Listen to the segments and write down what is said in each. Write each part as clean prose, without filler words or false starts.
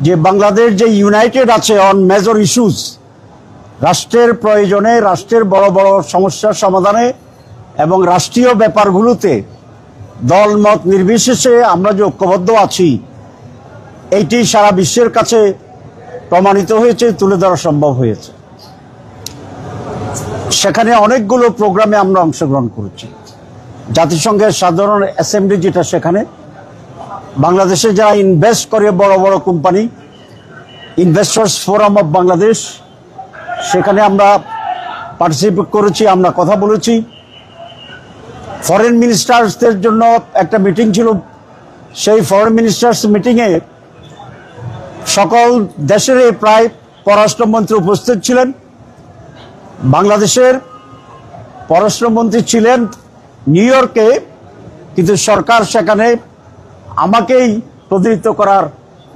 যে বাংলাদেশ যে ইউনাইটেড আছে অন মেজর ইস্যুস, রাষ্ট্রের প্রয়োজনে, রাষ্ট্রের বড় বড় সমস্যার সমাধানে এবং রাষ্ট্রীয় ব্যাপারগুলোতে দলমত নির্বিশেষে আমরা যে ঐক্যবদ্ধ আছি, এইটি সারা বিশ্বের কাছে প্রমাণিত হয়েছে, তুলে ধরা সম্ভব হয়েছে। সেখানে অনেকগুলো প্রোগ্রামে আমরা অংশগ্রহণ করেছি। জাতিসংঘের সাধারণ অ্যাসেম্বলি যেটা, সেখানে বাংলাদেশে যারা ইনভেস্ট করে বড় বড় company, investors forum of Bangladesh, সেখানে আমরা পার্টিসিপেট করেছি, আমরা কথা বলেছি। ফরেন মিনিস্টার্সদের জন্য একটা মিটিং ছিল, সেই ফরেন মিনিস্টার্স মিটিংয়ে সকল দেশের প্রায় পররাষ্ট্রমন্ত্রী উপস্থিত ছিলেন। বাংলাদেশের পররাষ্ট্রমন্ত্রী ছিলেন নিউ ইয়র্কে, কিন্তু সরকার সেখানে আমাকেই প্রতিনিধিত্ব করার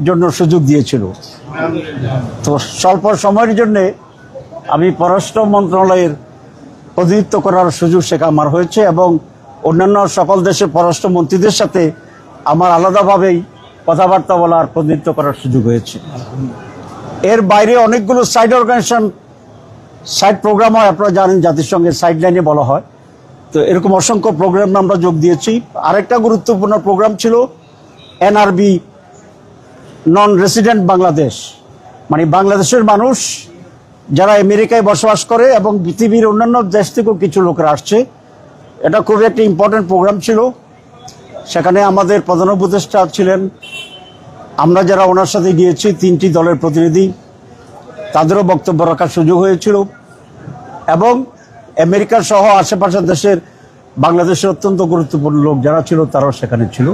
জন্য সুযোগ দিয়েছিল। তো স্বল্প সময়ের জন্যে আমি পররাষ্ট্র মন্ত্রণালয়ের প্রতিনিধিত্ব করার সুযোগ সেখানে আমার হয়েছে এবং অন্যান্য সকল দেশের পররাষ্ট্রমন্ত্রীদের সাথে আমার আলাদাভাবেই কথাবার্তা বলার, প্রতিনিধিত্ব করার সুযোগ হয়েছে। এর বাইরে অনেকগুলো সাইড অর্গানাইজেশন, সাইড প্রোগ্রাম হয়, আপনারা জানেন জাতিসংঘের সাইড লাইনে বলা হয়। তো এরকম অসংখ্য প্রোগ্রামে আমরা যোগ দিয়েছি। আরেকটা গুরুত্বপূর্ণ প্রোগ্রাম ছিল এনআরবি, নন রেসিডেন্ট বাংলাদেশ, মানে বাংলাদেশের মানুষ যারা আমেরিকায় বসবাস করে এবং পৃথিবীর অন্যান্য দেশ থেকেও কিছু লোকেরা আসছে। এটা খুবই একটা ইম্পর্টেন্ট প্রোগ্রাম ছিল। সেখানে আমাদের প্রধান উপদেষ্টা ছিলেন, আমরা যারা ওনার সাথে গিয়েছি 3টি দলের প্রতিনিধি, তাদেরও বক্তব্য রাখার সুযোগ হয়েছিল এবং আমেরিকা সহ আশেপাশের দেশের বাংলাদেশের অত্যন্ত গুরুত্বপূর্ণ লোক যারা ছিল তারাও সেখানে ছিল।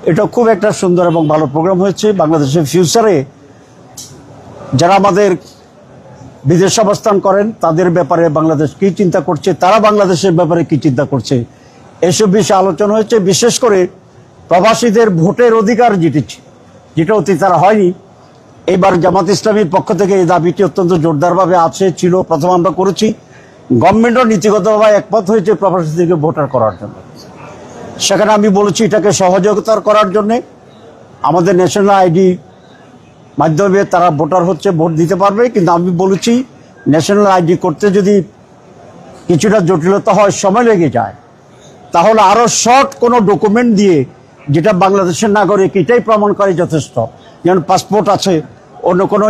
এটা খুব একটা সুন্দর এবং ভালো প্রোগ্রাম হয়েছে। বাংলাদেশের ফিউচারে যারা আমাদের বিদেশে অবস্থান করেন তাদের ব্যাপারে বাংলাদেশ কী চিন্তা করছে, তারা বাংলাদেশের ব্যাপারে কী চিন্তা করছে, এসব বিষয়ে আলোচনা হয়েছে। বিশেষ করে প্রবাসীদের ভোটের অধিকার যেটা অতীতে তারা হয়নি, এবার জামাত ইসলামীর পক্ষ থেকে এই দাবিটি অত্যন্ত জোরদারভাবে আছে, ছিল। প্রথম আমরা করেছি, গভর্নমেন্টও নীতিগতভাবে একমত হয়েছে প্রবাসীদেরকে ভোটার করার জন্য। সেখানে আমি বলেছি এটাকে সহযোগিতা করার জন্যে আমাদের ন্যাশনাল আইডি মাধ্যমে তারা ভোটার হচ্ছে, ভোট দিতে পারবে। কিন্তু আমি বলেছি ন্যাশনাল আইডি করতে যদি কিছুটা জটিলতা হয়, সময় লেগে যায়, তাহলে আরও শর্ট কোনো ডকুমেন্ট দিয়ে, যেটা বাংলাদেশের নাগরিক এটাই প্রমাণ করে যথেষ্ট, যেমন পাসপোর্ট আছে, অন্য কোনো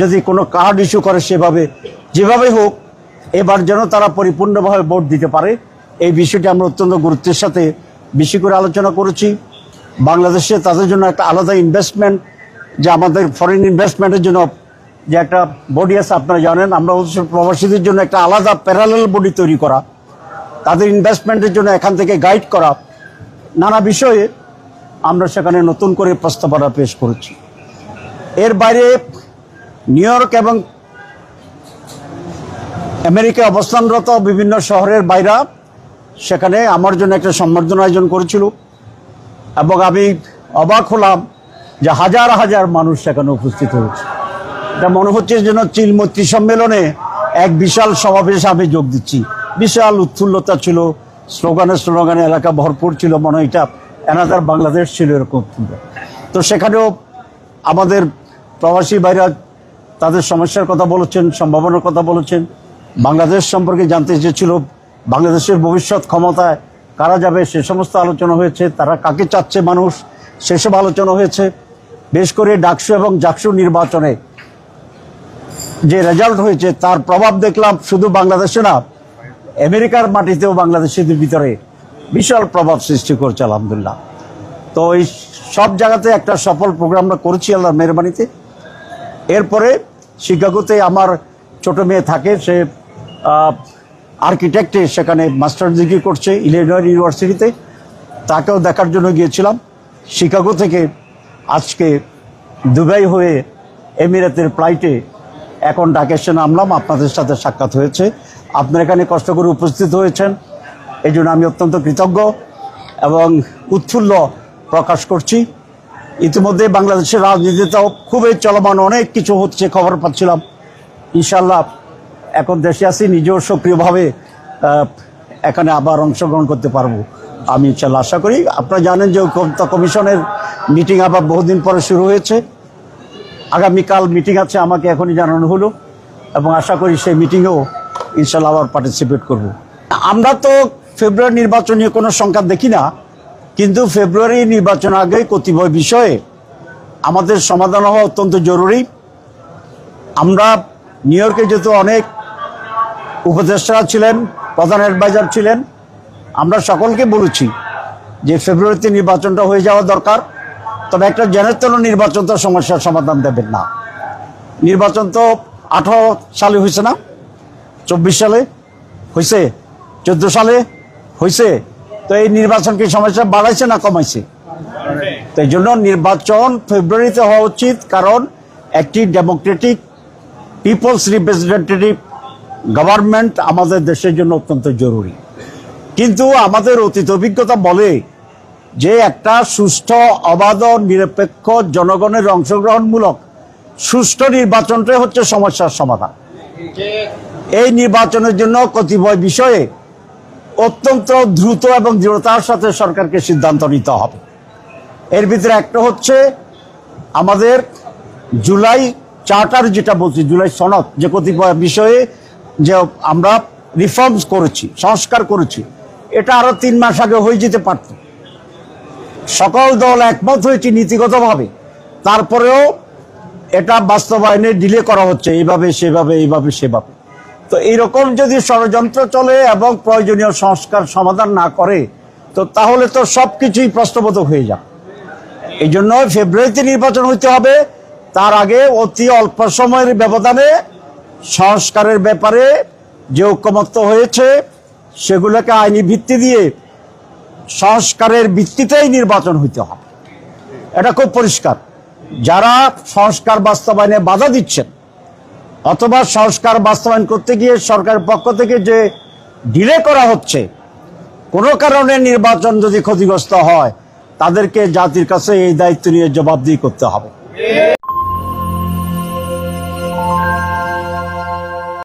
যদি কোনো কার্ড ইস্যু করে, যেভাবে হোক এবার যেন তারা পরিপূর্ণভাবে ভোট দিতে পারে। এই বিষয়টি আমরা অত্যন্ত গুরুত্বের সাথে বেশি করে আলোচনা করেছি। বাংলাদেশে তাদের জন্য একটা আলাদা ইনভেস্টমেন্ট, যে আমাদের ফরেন ইনভেস্টমেন্টের জন্য যে একটা বডি আছে, আপনারা জানেন, আমরা প্রবাসীদের জন্য একটা আলাদা প্যারালাল বডি তৈরি করা, তাদের ইনভেস্টমেন্টের জন্য এখান থেকে গাইড করা, নানা বিষয়ে আমরা সেখানে নতুন করে প্রস্তাবনা পেশ করেছি। এর বাইরে নিউ ইয়র্ক এবং আমেরিকায় অবস্থানরত বিভিন্ন শহরের বাইরা সেখানে আমার জন্য একটা সম্বর্ধনা আয়োজন করেছিল এবং আমি অবাক হলাম যে হাজার হাজার মানুষ সেখানে উপস্থিত হয়েছে। এটা মনে হচ্ছে যেন চিলমৈত্রী সম্মেলনে এক বিশাল সমাবেশে আমি যোগ দিচ্ছি। বিশাল উৎফুল্লতা ছিল, স্লোগানে এলাকা ভরপুর ছিল, মনে হয় এটা অ্যানাদার বাংলাদেশ ছিল, এরকম। তো সেখানেও আমাদের প্রবাসী ভাইরা তাদের সমস্যার কথা বলেছেন, সম্ভাবনার কথা বলেছেন, বাংলাদেশ সম্পর্কে জানতে চেয়েছিল, বাংলাদেশের ভবিষ্যৎ ক্ষমতায় কারা যাবে সে সমস্ত আলোচনা হয়েছে, তারা কাকে চাচ্ছে মানুষ সেসব আলোচনা হয়েছে। বেশ করে ডাকসু এবং জাকসু নির্বাচনে যে রেজাল্ট হয়েছে তার প্রভাব দেখলাম শুধু বাংলাদেশে না, আমেরিকার মাটিতেও বাংলাদেশের ভিতরে বিশাল প্রভাব সৃষ্টি করছে, আলহামদুলিল্লাহ। তো এই সব জায়গাতে একটা সফল প্রোগ্রাম আমরা করেছি আল্লাহর মেহরবানিতে। এরপরে শিকাগোতে আমার ছোট মেয়ে থাকে, সে আর্কিটেক্টে সেখানে মাস্টার ডিগ্রি করছে ইলিনয় ইউনিভার্সিটিতে, তাকেও দেখার জন্য গিয়েছিলাম। শিকাগো থেকে আজকে দুবাই হয়ে এমিরেতের ফ্লাইটে এখন ঢাকা এসে নামলাম, আপনাদের সাথে সাক্ষাৎ হয়েছে। আপনারা এখানে কষ্ট করে উপস্থিত হয়েছেন, এই জন্য আমি অত্যন্ত কৃতজ্ঞ এবং উৎফুল্ল প্রকাশ করছি। ইতিমধ্যে বাংলাদেশের রাজনীতিতেও খুবই চলমান, অনেক কিছু হচ্ছে, খবর পাচ্ছিলাম। ইনশাল্লাহ এখন দেশে আছি, নিজেও সক্রিয়ভাবে এখানে আবার অংশগ্রহণ করতে পারবো আমি ইনশাল্লাহ আশা করি। আপনারা জানেন যে কমিশনের মিটিং আবার বহুদিন পরে শুরু হয়েছে, আগামীকাল মিটিং আছে, আমাকে এখনই জানানো হলো, এবং আশা করি সেই মিটিংয়েও ইনশাল্লাহ আবার পার্টিসিপেট করব। আমরা তো ফেব্রুয়ারি নির্বাচন নিয়ে কোনো সংখ্যা দেখি না, কিন্তু ফেব্রুয়ারি নির্বাচন আগে কতিপয় বিষয়ে আমাদের সমাধান হওয়া অত্যন্ত জরুরি। আমরা নিউ ইয়র্কে যেহেতু অনেক উপদেষ্টারা ছিলেন, প্রধান অ্যাডভাইজার ছিলেন, আমরা সকলকে বলেছি যে ফেব্রুয়ারিতে নির্বাচনটা হয়ে যাওয়া দরকার। তবে একটা জেনারেল নির্বাচন তো সমস্যার সমাধান দেবেন না। নির্বাচন তো 18 সালে হয়েছে না, 24 সালে হয়েছে, 14 সালে হয়েছে। তো এই নির্বাচন কি সমস্যা বাড়াইছে না কমাইছে? তো এই জন্য নির্বাচন ফেব্রুয়ারিতে হওয়া উচিত, কারণ একটি ডেমোক্রেটিক পিপলস রিপ্রেজেন্টেটিভ গভর্নমেন্ট আমাদের দেশের জন্য অত্যন্ত জরুরি। কিন্তু আমাদের অতীত অভিজ্ঞতা বলে যে একটা সুষ্ঠু, অবাধ, নিরপেক্ষ, জনগণের অংশগ্রহণমূলক সুষ্ঠু নির্বাচনটাই হচ্ছে সমস্যার সমাধান। এই নির্বাচনের জন্য কতিপয় বিষয়ে অত্যন্ত দ্রুত এবং দৃঢ়তার সাথে সরকারকে সিদ্ধান্ত নিতে হবে। এর ভিতরে একটা হচ্ছে আমাদের জুলাই চার্টার, যেটা বলছি জুলাই সনদ, যে কতিপয় বিষয়ে যে আমরা রিফর্মস করেছি, সংস্কার করেছি, এটা আরো 3 মাস আগে হয়ে যেতে পারত। সকল দল একমত হয়েছে নীতিগতভাবে, তারপরেও এটা বাস্তবায়নে ডিলে করা হচ্ছে, এইভাবে সেভাবে, এইভাবে সেভাবে। তো এইরকম যদি ষড়যন্ত্র চলে এবং প্রয়োজনীয় সংস্কার সমাধান না করে, তো তাহলে তো সবকিছুই প্রশ্নবোধক হয়ে যাবে। এই জন্য ফেব্রুয়ারিতে নির্বাচন হইতে হবে। তার আগে অতি অল্প সময়ের ব্যবধানে সংস্কারের ব্যাপারে যে ঐকমত্য হয়েছে সেগুলোকে আইনি ভিত্তি দিয়ে সংস্কারের ভিত্তিতেই নির্বাচন হইতে হবে। এটা খুব পরিষ্কার। যারা সংস্কার বাস্তবায়নে বাধা দিচ্ছেন অথবা সংস্কার বাস্তবায়ন করতে গিয়ে সরকারের পক্ষ থেকে যে ডিলে করা হচ্ছে, কোনো কারণে নির্বাচন যদি ক্ষতিগ্রস্ত হয়, তাদেরকে জাতির কাছে এই দায়িত্ব নিয়ে জবাবদিহি করতে হবে।